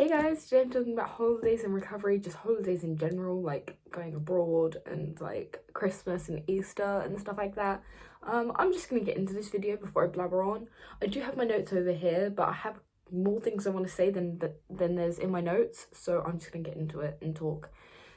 Hey guys, today I'm talking about holidays and recovery, just holidays in general, like going abroad and like Christmas and Easter and stuff like that. I'm just gonna get into this video before I blabber on. I do have my notes over here, but I have more things I want to say than there's in my notes, so I'm just gonna get into it and talk.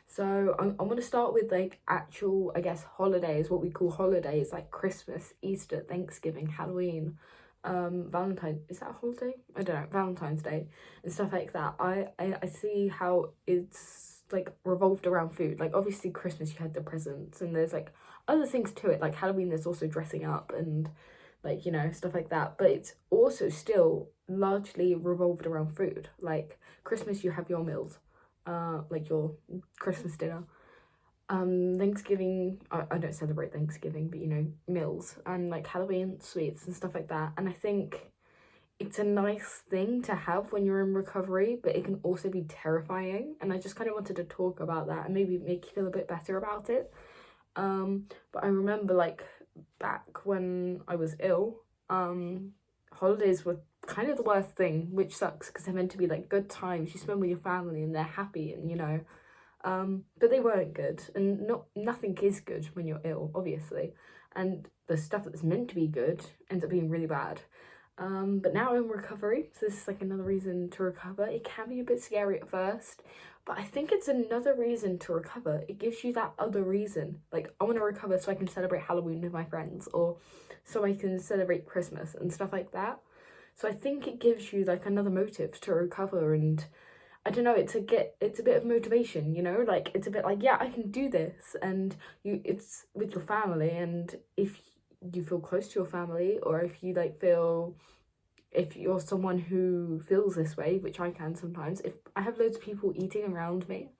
So I'm gonna start with like actual, I guess, holidays, what we call holidays, like Christmas, Easter, Thanksgiving, Halloween, Valentine, is that a holiday? I don't know, Valentine's Day and stuff like that. I see how it's like revolved around food. Like obviously Christmas you had the presents and there's like other things to it, like Halloween there's also dressing up and like, you know, stuff like that, but it's also still largely revolved around food. Like Christmas you have your meals, like your Christmas dinner. Thanksgiving, I don't celebrate Thanksgiving, but you know, meals, and like Halloween sweets and stuff like that. And I think it's a nice thing to have when you're in recovery, but it can also be terrifying, and I just kind of wanted to talk about that and maybe make you feel a bit better about it. But I remember like back when I was ill, holidays were kind of the worst thing, which sucks because they're meant to be like good times you spend with your family and they're happy and you know, but they weren't good, and nothing is good when you're ill, obviously, and the stuff that's meant to be good ends up being really bad. But now I'm in recovery, so this is like another reason to recover. It can be a bit scary at first, but I think it's another reason to recover. It gives you that other reason, like I want to recover so I can celebrate Halloween with my friends, or so I can celebrate Christmas and stuff like that. So I think it gives you like another motive to recover, and I don't know, it's a bit of motivation, you know, like it's a bit like, yeah, I can do this, and it's with your family, and if you feel close to your family, or if you like if you're someone who feels this way, which I can sometimes, if I have loads of people eating around me,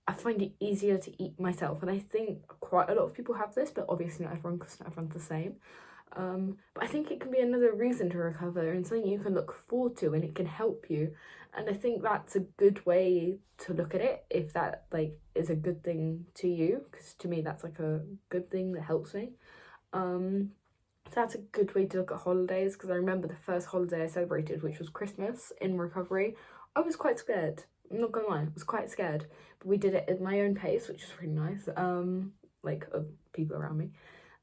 I find it easier to eat myself, and I think quite a lot of people have this, but obviously not everyone, because not everyone's the same. But I think it can be another reason to recover and something you can look forward to, and it can help you. And I think that's a good way to look at it, if that like is a good thing to you, because to me that's like a good thing that helps me. So that's a good way to look at holidays, because I remember the first holiday I celebrated, which was Christmas in recovery. I was quite scared. I'm not gonna lie, I was quite scared. But we did it at my own pace, which was really nice. Like of people around me.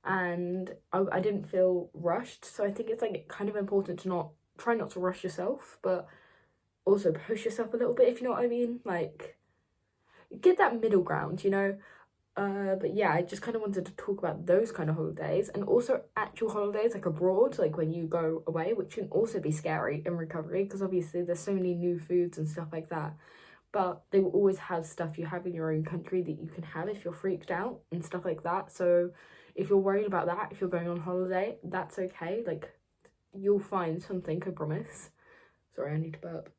And I didn't feel rushed, so I think it's like kind of important to try not to rush yourself, but also push yourself a little bit, if you know what I mean, like get that middle ground, you know. But yeah, I just kind of wanted to talk about those kind of holidays, and also actual holidays like abroad, like when you go away, which can also be scary in recovery, because obviously there's so many new foods and stuff like that, but they will always have stuff you have in your own country that you can have if you're freaked out and stuff like that. So if you're worried about that, if you're going on holiday, that's okay. Like, you'll find something, I promise. Sorry, I need to burp.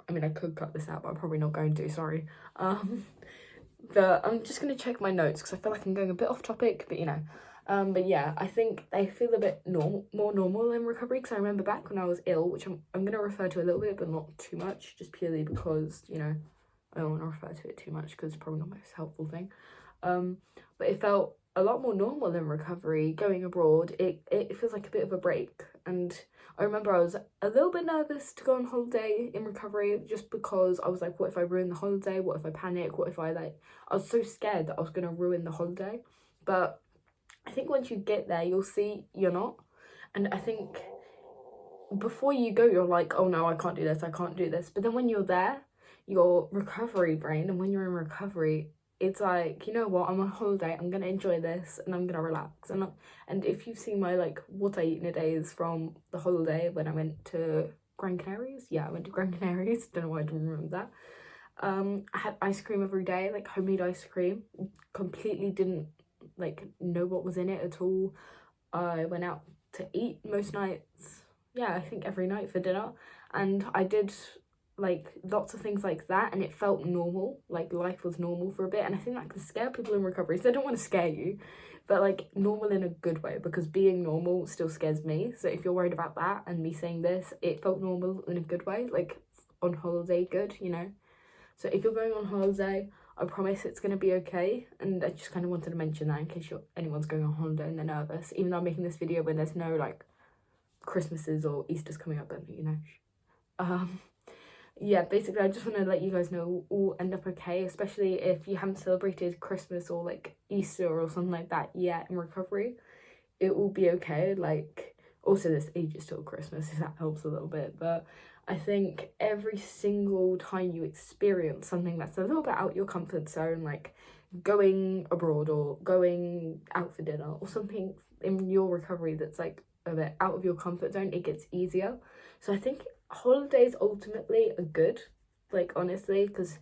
I mean, I could cut this out, but I'm probably not going to, sorry. But I'm just going to check my notes, because I feel like I'm going a bit off topic, but you know. But yeah, I think they feel a bit more normal in recovery, because I remember back when I was ill, which I'm going to refer to a little bit, but not too much, just purely because, you know, I don't want to refer to it too much, because it's probably not the most helpful thing. But it felt a lot more normal in recovery. Going abroad, it feels like a bit of a break, and I remember I was a little bit nervous to go on holiday in recovery, just because I was like, what if I ruin the holiday? What if I panic? What if I I was so scared that I was going to ruin the holiday. But I think once you get there, you'll see you're not. And I think before you go, you're like, oh no, I can't do this, I can't do this. But then when you're there, your recovery brain, and when you're in recovery, it's like, you know what, I'm on holiday, I'm gonna enjoy this, and I'm gonna relax. And if you've seen my like what I eat in a day is from the holiday when I went to Gran Canaries. Yeah, I went to Gran Canaries. Don't know why I didn't remember that. I had ice cream every day, like homemade ice cream. Completely didn't like know what was in it at all. I went out to eat most nights. Yeah, I think every night for dinner, and I did like lots of things like that, and it felt normal, like life was normal for a bit. And I think that can scare people in recovery, so I don't want to scare you, but like normal in a good way, because being normal still scares me. So if you're worried about that and me saying this, it felt normal in a good way, like on holiday good, you know. So if you're going on holiday, I promise it's going to be okay. And I just kind of wanted to mention that in case anyone's going on holiday and they're nervous, even though I'm making this video when there's no like Christmases or Easter's coming up, but you know. yeah, basically I just want to let you guys know all end up okay, especially if you haven't celebrated Christmas or like Easter or something like that yet in recovery. It will be okay. Like, also this age is still Christmas, so that helps a little bit, but I think every single time you experience something that's a little bit out your comfort zone, like going abroad or going out for dinner or something in your recovery that's like a bit out of your comfort zone, it gets easier. So I think holidays ultimately are good, like honestly, because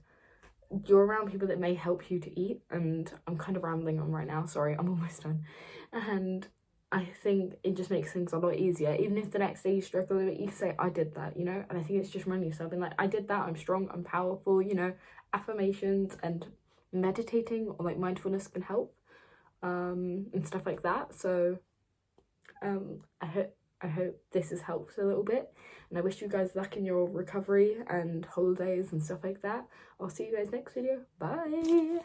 you're around people that may help you to eat, and I'm kind of rambling on right now, sorry, I'm almost done. And I think it just makes things a lot easier. Even if the next day you struggle a bit, you say, I did that, you know? And I think it's just reminding yourself, and like, I did that, I'm strong, I'm powerful, you know? Affirmations and meditating or like mindfulness can help, and stuff like that. So I hope this has helped a little bit, and I wish you guys luck in your recovery and holidays and stuff like that. I'll see you guys next video. Bye.